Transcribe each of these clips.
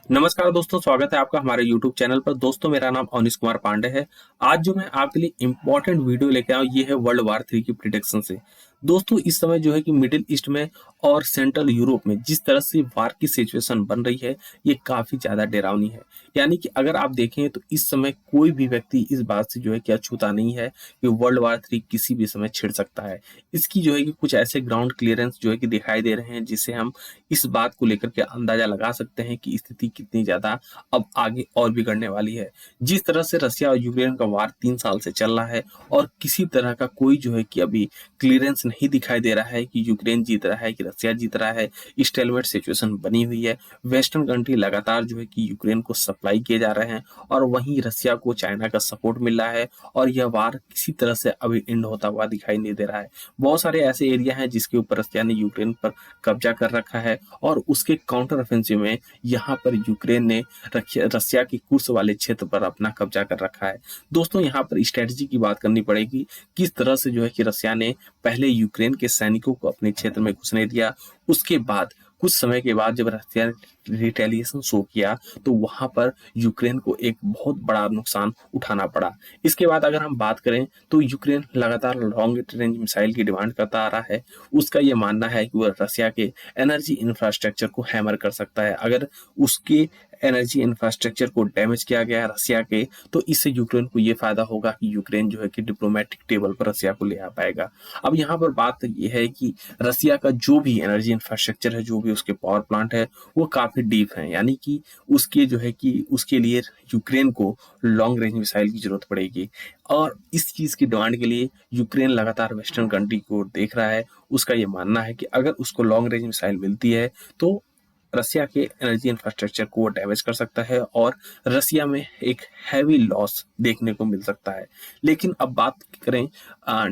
नमस्कार दोस्तों, स्वागत है आपका हमारे YouTube चैनल पर। दोस्तों, मेरा नाम अवनीश कुमार पांडे है। आज जो मैं आपके लिए इम्पोर्टेंट वीडियो लेके आया हूँ, ये है वर्ल्ड वार 3 की प्रिडिक्शन से। दोस्तों, इस समय जो है कि मिडिल ईस्ट में और सेंट्रल यूरोप में जिस तरह से वार की सिचुएशन बन रही है, ये काफ़ी ज़्यादा डरावनी है। यानी कि अगर आप देखें तो इस समय कोई भी व्यक्ति इस बात से जो है कि अछूता नहीं है कि वर्ल्ड वार 3 किसी भी समय छिड़ सकता है। इसकी जो है कि कुछ ऐसे ग्राउंड क्लियरेंस जो है कि दिखाई दे रहे हैं, जिससे हम इस बात को लेकर के अंदाजा लगा सकते हैं कि स्थिति कितनी ज्यादा अब आगे और बिगड़ने वाली है। जिस तरह से रसिया और यूक्रेन का वार 3 साल से चल रहा है और किसी तरह का कोई जो है कि अभी क्लियरेंस नहीं दिखाई दे रहा है कि यूक्रेन जीत रहा है कि रसिया जीत रहा है। स्टेलमेट सिचुएशन बनी हुई है। वेस्टर्न कंट्री लगातार जो है कि यूक्रेन को सप्लाई किए जा रहे हैं और वहीं रसिया को चाइना का सपोर्ट मिल रहा है और यह वार किसी तरह से अभी एंड होता हुआ दिखाई नहीं दे रहा है। बहुत सारे ऐसे एरिया हैं जिसके ऊपर रसिया ने यूक्रेन पर कब्जा कर रखा है और उसके काउंटर ऑफेंसिव में यहाँ पर यूक्रेन ने रसिया की कुर्स वाले क्षेत्र पर अपना कब्जा कर रखा है। दोस्तों, यहाँ पर स्ट्रेटजी की बात करनी पड़ेगी। किस तरह से जो है कि रसिया ने पहले यूक्रेन के सैनिकों को अपने क्षेत्र में घुसने दिया, उसके बाद कुछ समय के बाद जब रसिया ने रिटेलिएशन शो किया तो वहां पर यूक्रेन को एक बहुत बड़ा नुकसान उठाना पड़ा। इसके बाद अगर हम बात करें तो यूक्रेन लगातार लॉन्ग रेंज मिसाइल की डिमांड करता आ रहा है। उसका ये मानना है कि वह रसिया के एनर्जी इंफ्रास्ट्रक्चर को हैमर कर सकता है। अगर उसके एनर्जी इंफ्रास्ट्रक्चर को डैमेज किया गया रसिया के, तो इससे यूक्रेन को ये फायदा होगा कि यूक्रेन जो है कि डिप्लोमेटिक टेबल पर रसिया को ले आ पाएगा। अब यहाँ पर बात ये है कि रसिया का जो भी एनर्जी इंफ्रास्ट्रक्चर है, जो भी उसके पावर प्लांट है, वो काफी डीप है। यानी कि उसके जो है कि उसके लिए यूक्रेन को लॉन्ग रेंज मिसाइल की जरूरत पड़ेगी और इस चीज की डिमांड के लिए यूक्रेन लगातार वेस्टर्न कंट्री को देख रहा है। उसका ये मानना है कि अगर उसको लॉन्ग रेंज मिसाइल मिलती है तो रसिया के एनर्जी इंफ्रास्ट्रक्चर को डैमेज कर सकता है और रसिया में एक हैवी लॉस देखने को मिल सकता है। लेकिन अब बात करें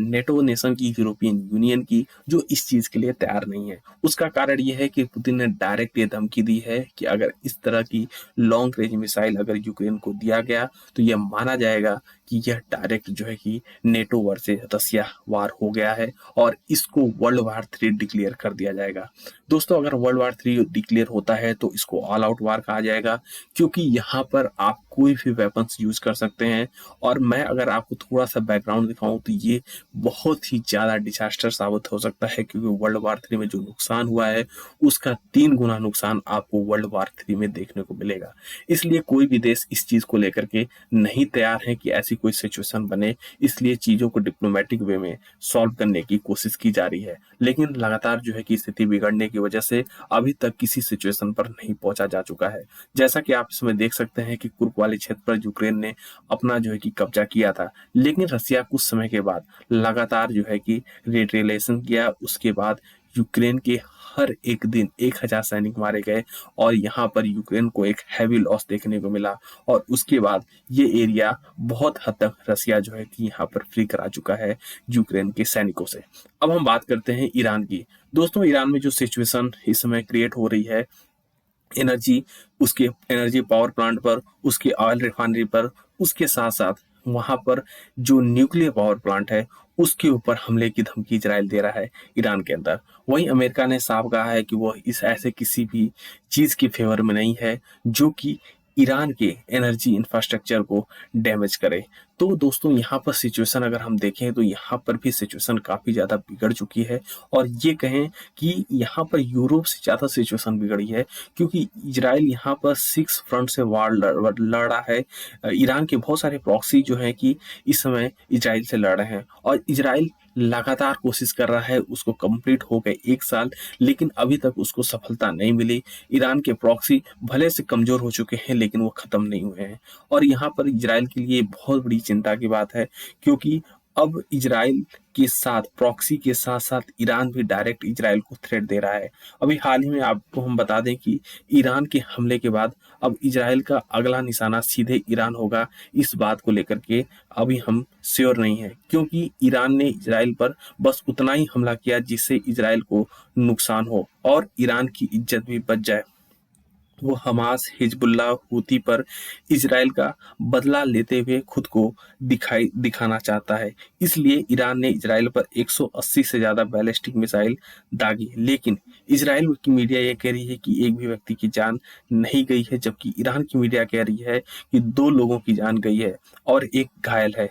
नेटो नेशन की, यूरोपियन यूनियन की, जो इस चीज के लिए तैयार नहीं है। उसका कारण यह है कि पुतिन ने डायरेक्ट ये धमकी दी है कि अगर इस तरह की लॉन्ग रेंज मिसाइल अगर यूक्रेन को दिया गया तो यह माना जाएगा कि यह डायरेक्ट जो है कि नेटो वर्सेस रसिया वार हो गया है और इसको वर्ल्ड वार 3 डिक्लेयर कर दिया जाएगा। दोस्तों, अगर वर्ल्ड वार 3 डिक्लेयर होता है तो इसको ऑल आउट वार कहा जाएगा, क्योंकि यहाँ पर आप कोई भी वेपन्स यूज कर सकते हैं। और मैं अगर आपको थोड़ा सा बैकग्राउंड दिखाऊं तो ये बहुत ही ज्यादा डिजास्टर साबित हो सकता है, क्योंकि वर्ल्ड वार 3 में जो नुकसान हुआ है उसका 3 गुना नुकसान आपको वर्ल्ड वार 3 में देखने को मिलेगा। इसलिए कोई भी देश इस चीज को लेकर के नहीं तैयार है कि ऐसी कोई सिचुएशन बने। इसलिए चीजों को डिप्लोमेटिक वे में सॉल्व करने की कोशिश की जा रही है, लेकिन लगातार जो है कि स्थिति बिगड़ने की वजह से अभी तक किसी सिचुएशन पर नहीं पहुंचा जा चुका है। जैसा कि आप इसमें देख सकते हैं कि कुर्क वाले क्षेत्र पर यूक्रेन ने अपना जो है कि कब्जा किया था, लेकिन रसिया कुछ समय के बाद लगातार जो है कि रिटेलिएशन किया। उसके बाद यूक्रेन के हर एक दिन 1000 सैनिक मारे गए और यहाँ पर यूक्रेन को एक हैवी लॉस देखने को मिला और उसके बाद ये एरिया बहुत हद तक रसिया जो है कि यहाँ पर फ्री करा चुका है यूक्रेन के सैनिकों से। अब हम बात करते हैं ईरान की। दोस्तों, ईरान में जो सिचुएशन इस समय क्रिएट हो रही है, एनर्जी उसके एनर्जी पावर प्लांट पर, उसके ऑयल रिफाइनरी पर, उसके साथ साथ वहां पर जो न्यूक्लियर पावर प्लांट है उसके ऊपर हमले की धमकी इजराइल दे रहा है ईरान के अंदर। वहीं अमेरिका ने साफ कहा है कि वह इस ऐसे किसी भी चीज के फेवर में नहीं है जो कि ईरान के एनर्जी इंफ्रास्ट्रक्चर को डैमेज करे। तो दोस्तों, यहाँ पर सिचुएशन अगर हम देखें तो यहाँ पर भी सिचुएशन काफी ज्यादा बिगड़ चुकी है और ये कहें कि यहाँ पर यूरोप से ज्यादा सिचुएशन बिगड़ी है, क्योंकि इजराइल यहाँ पर 6 फ्रंट से वार लड़ रहा है। ईरान के बहुत सारे प्रॉक्सी जो है कि इस समय इजराइल से लड़ रहे हैं और इजराइल लगातार कोशिश कर रहा है। उसको कंप्लीट हो गए 1 साल, लेकिन अभी तक उसको सफलता नहीं मिली। ईरान के प्रॉक्सी भले से कमजोर हो चुके हैं लेकिन वो खत्म नहीं हुए हैं और यहाँ पर इजराइल के लिए बहुत बड़ी चिंता की बात है, क्योंकि अब इजराइल के साथ प्रॉक्सी के साथ साथ ईरान भी डायरेक्ट इजराइल को थ्रेट दे रहा है। अभी हाल ही में आपको हम बता दें कि ईरान के हमले के बाद अब इजराइल का अगला निशाना सीधे ईरान होगा। इस बात को लेकर के अभी हम श्योर नहीं है, क्योंकि ईरान ने इजराइल पर बस उतना ही हमला किया जिससे इजराइल को नुकसान हो और ईरान की इज्जत भी बच जाए। वो हमास, हिजबुल्लाह, हूती पर इजराइल का बदला लेते हुए खुद को दिखाना चाहता है। इसलिए ईरान ने इजराइल पर 180 से ज्यादा बैलिस्टिक मिसाइल दागी। लेकिन इजराइल की मीडिया ये कह रही है कि एक भी व्यक्ति की जान नहीं गई है, जबकि ईरान की मीडिया कह रही है कि 2 लोगों की जान गई है और एक घायल है।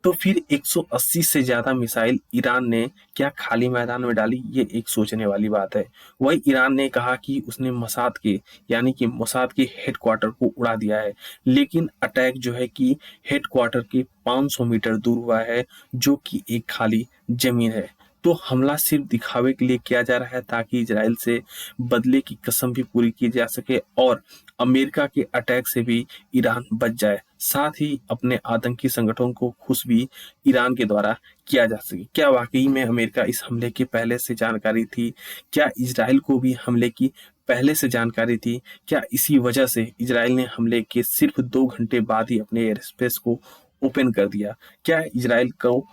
तो फिर 180 से ज्यादा मिसाइल ईरान ने क्या खाली मैदान में डाली, ये एक सोचने वाली बात है। वही ईरान ने कहा कि उसने मसाद के यानी कि मोसाद के हेडक्वार्टर को उड़ा दिया है, लेकिन अटैक जो है कि हेडक्वार्टर के 500 मीटर दूर हुआ है, जो कि एक खाली जमीन है। तो हमला सिर्फ दिखावे के लिए किया जा रहा है ताकि इजराइल से बदले की कसम भी पूरी की जा सके और अमेरिका के अटैक से भी ईरान बच जाए, साथ ही अपने आतंकी संगठन को खुश भी ईरान के द्वारा किया जा सके। क्या वाकई में अमेरिका इस हमले की पहले से जानकारी थी? क्या इजराइल को भी हमले की पहले से जानकारी थी? क्या इसी वजह से इजराइल ने हमले के सिर्फ 2 घंटे बाद ही अपने एयर स्पेस को ओपन कर दिया? क्या इजराइल को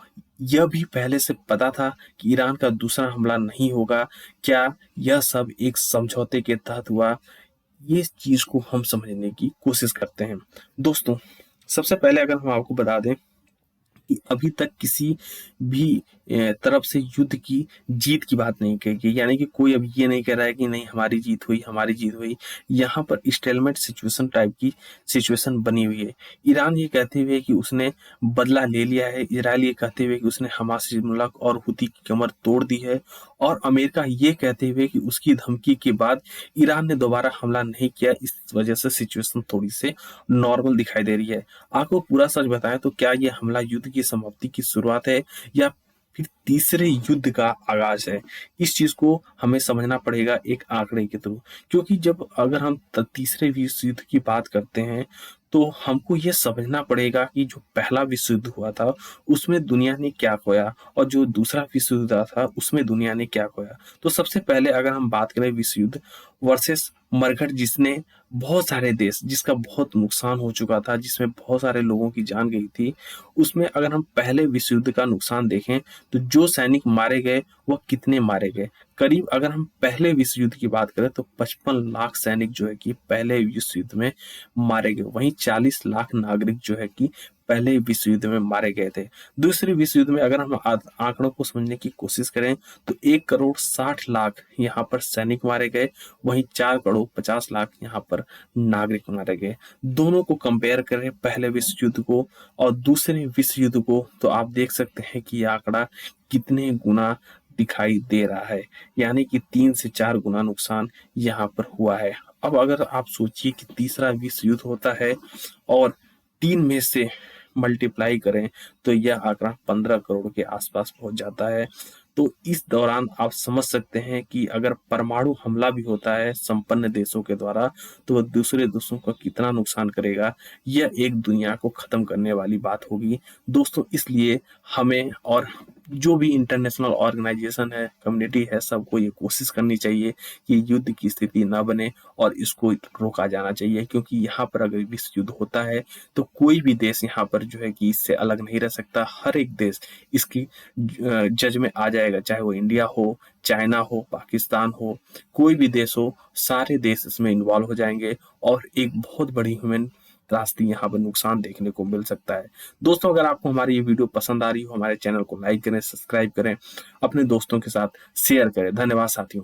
यह भी पहले से पता था कि ईरान का दूसरा हमला नहीं होगा? क्या यह सब एक समझौते के तहत हुआ? ये चीज को हम समझने की कोशिश करते हैं। दोस्तों, सबसे पहले अगर हम आपको बता दें कि अभी तक किसी भी तरफ से युद्ध की जीत की बात नहीं कही गई, यानी कि कोई अभी ये नहीं कह रहा है कि नहीं हमारी जीत हुई, हमारी जीत हुई। यहाँ पर स्टेलमेट सिचुएशन टाइप की सिचुएशन बनी हुई है। ईरान ये कहते हुए कि उसने बदला ले लिया है, इजराइल ये कहते हुए कि उसने हमास, हिजबुल्लाह और हुती की कमर तोड़ दी है, और अमेरिका ये कहते हुए कि उसकी धमकी के बाद ईरान ने दोबारा हमला नहीं किया। इस वजह से सिचुएशन थोड़ी सी नॉर्मल दिखाई दे रही है। आपको पूरा सच बताएं तो क्या ये हमला युद्ध की समाप्ति की शुरुआत है या फिर तीसरे युद्ध का आगाज है? इस चीज को हमें समझना पड़ेगा एक आंकड़े के थ्रू, क्योंकि जब अगर हम तीसरे विश्व युद्ध की बात करते हैं तो हमको ये समझना पड़ेगा कि जो पहला विश्व युद्ध हुआ था उसमें दुनिया ने क्या खोया और जो दूसरा विश्व युद्ध हुआ था उसमें दुनिया ने क्या खोया। तो सबसे पहले अगर हम बात करें विश्व युद्ध वर्सेस मरघट, जिसने बहुत सारे देश, जिसका बहुत नुकसान हो चुका था, जिसमें बहुत सारे लोगों की जान गई थी, उसमें अगर हम पहले विश्व युद्ध का नुकसान देखें तो जो सैनिक मारे गए वह कितने मारे गए? करीब अगर हम पहले विश्व युद्ध की बात करें तो 55 लाख सैनिक जो है कि पहले विश्व युद्ध में मारे गए। वहीं 40 लाख नागरिक जो है कि पहले विश्व युद्ध में मारे गए थे। दूसरे विश्व युद्ध में अगर हम आंकड़ों को समझने की कोशिश करें तो 1 करोड़ 60 लाख यहाँ पर सैनिक मारे गए, वहीं 4 करोड़ 50 लाख यहाँ पर नागरिक मारे गए। दोनों को कंपेयर करें पहले विश्व युद्ध को और दूसरे विश्व युद्ध को, तो आप देख सकते हैं कि यह आंकड़ा कितने गुना दिखाई दे रहा है, यानी कि 3 से 4 गुना नुकसान यहाँ पर हुआ है। अब अगर आप सोचिए कि तीसरा विश्व युद्ध होता है और 3 में से मल्टीप्लाई करें तो यह आंकड़ा 15 करोड़ के आसपास पहुंच जाता है। तो इस दौरान आप समझ सकते हैं कि अगर परमाणु हमला भी होता है संपन्न देशों के द्वारा तो वह दूसरे देशों का कितना नुकसान करेगा। यह एक दुनिया को खत्म करने वाली बात होगी दोस्तों। इसलिए हमें और जो भी इंटरनेशनल ऑर्गेनाइजेशन है, कम्युनिटी है, सबको ये कोशिश करनी चाहिए कि युद्ध की स्थिति ना बने और इसको रोका जाना चाहिए, क्योंकि यहाँ पर अगर विश्व युद्ध होता है तो कोई भी देश यहाँ पर जो है कि इससे अलग नहीं रह सकता। हर एक देश इसकी जज में आ जाएगा, चाहे वो इंडिया हो, चाइना हो, पाकिस्तान हो, कोई भी देश हो, सारे देश इसमें इन्वॉल्व हो जाएंगे और एक बहुत बड़ी ह्यूमन त्रासदी यहाँ पर नुकसान देखने को मिल सकता है। दोस्तों, अगर आपको हमारी ये वीडियो पसंद आ रही हो, हमारे चैनल को लाइक करें, सब्सक्राइब करें, अपने दोस्तों के साथ शेयर करें। धन्यवाद साथियों।